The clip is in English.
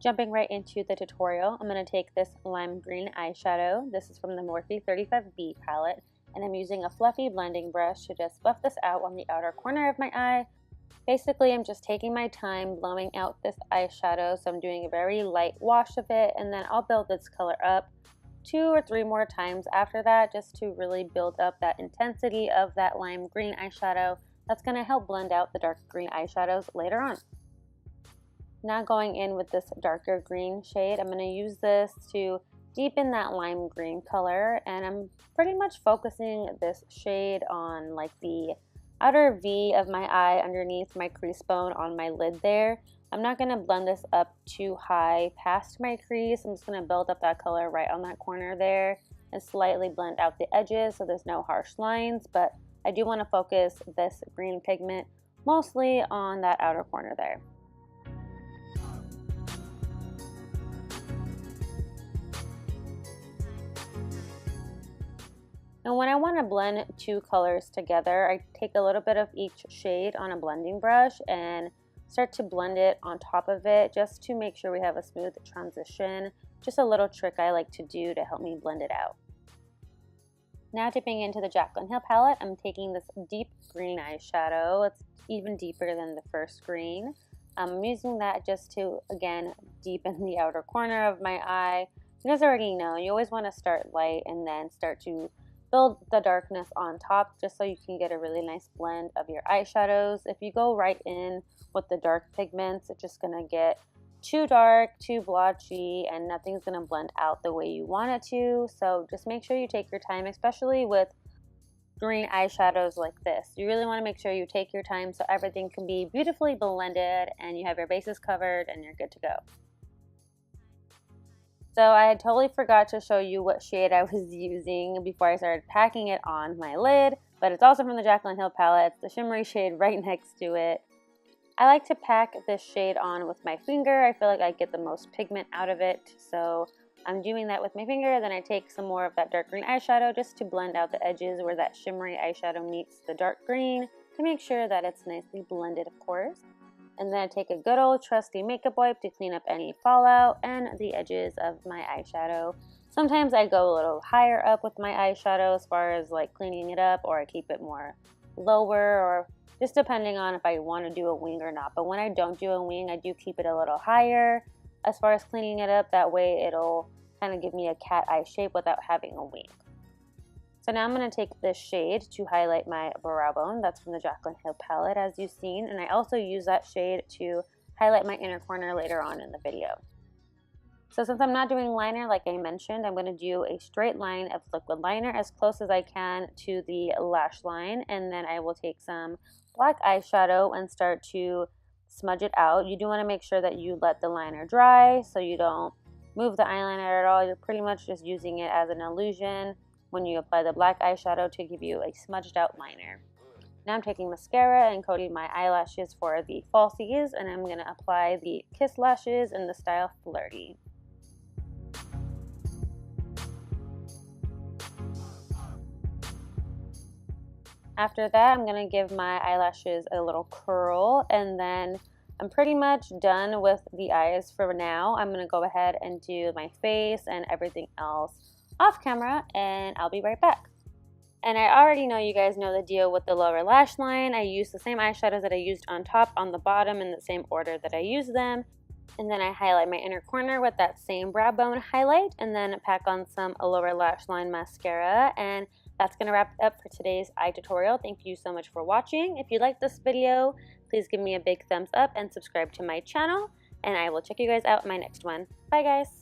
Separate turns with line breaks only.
Jumping right into the tutorial, I'm going to take this lime green eyeshadow. This is from the Morphe 35B palette, and I'm using a fluffy blending brush to just buff this out on the outer corner of my eye. Basically, I'm just taking my time blowing out this eyeshadow, so I'm doing a very light wash of it, and then I'll build this color up 2 or 3 more times after that, just to really build up that intensity of that lime green eyeshadow. That's going to help blend out the dark green eyeshadows later on. Now going in with this darker green shade, I'm going to use this to deepen that lime green color, and I'm pretty much focusing this shade on like the outer V of my eye underneath my crease bone on my lid there. I'm not going to blend this up too high past my crease. I'm just going to build up that color right on that corner there and slightly blend out the edges so there's no harsh lines, but I do want to focus this green pigment mostly on that outer corner there. And when I want to blend 2 colors together, I take a little bit of each shade on a blending brush and start to blend it on top of it just to make sure we have a smooth transition. Just a little trick I like to do to help me blend it out. Now dipping into the JACLYN Hill palette, I'm taking this deep green eyeshadow. It's even deeper than the first green. I'm using that just to, again, deepen the outer corner of my eye. You guys already know, you always want to start light and then start to build the darkness on top just so you can get a really nice blend of your eyeshadows. If you go right in with the dark pigments, it's just going to get too dark, too blotchy, and nothing's going to blend out the way you want it to. So just make sure you take your time, especially with green eyeshadows like this. You really want to make sure you take your time so everything can be beautifully blended and you have your bases covered and you're good to go. So I had totally forgot to show you what shade I was using before I started packing it on my lid, but it's also from the JACLYN Hill palette. It's the shimmery shade right next to it. I like to pack this shade on with my finger. I feel like I get the most pigment out of it, so I'm doing that with my finger. Then I take some more of that dark green eyeshadow just to blend out the edges where that shimmery eyeshadow meets the dark green to make sure that it's nicely blended, of course. And then I take a good old trusty makeup wipe to clean up any fallout and the edges of my eyeshadow. Sometimes I go a little higher up with my eyeshadow as far as like cleaning it up, or I keep it more lower, or just depending on if I want to do a wing or not. But when I don't do a wing, I do keep it a little higher as far as cleaning it up. That way it'll kind of give me a cat eye shape without having a wing. So now I'm going to take this shade to highlight my brow bone. That's from the JACLYN Hill palette, as you've seen. And I also use that shade to highlight my inner corner later on in the video. So since I'm not doing liner like I mentioned, I'm going to do a straight line of liquid liner as close as I can to the lash line. And then I will take some black eyeshadow and start to smudge it out. You do want to make sure that you let the liner dry so you don't move the eyeliner at all. You're pretty much just using it as an illusion when you apply the black eyeshadow to give you a smudged out liner. Now I'm taking mascara and coating my eyelashes for the falsies, and I'm going to apply the Kiss lashes in the style Flirty. After that, I'm going to give my eyelashes a little curl, and then I'm pretty much done with the eyes for now. I'm going to go ahead and do my face and everything else off camera, and I'll be right back. And I already know you guys know the deal with the lower lash line. I used the same eyeshadows that I used on top on the bottom in the same order that I used them. And then I highlight my inner corner with that same brow bone highlight, and then pack on some lower lash line mascara. And that's going to wrap it up for today's eye tutorial. Thank you so much for watching. If you liked this video, please give me a big thumbs up and subscribe to my channel. And I will check you guys out in my next one. Bye guys!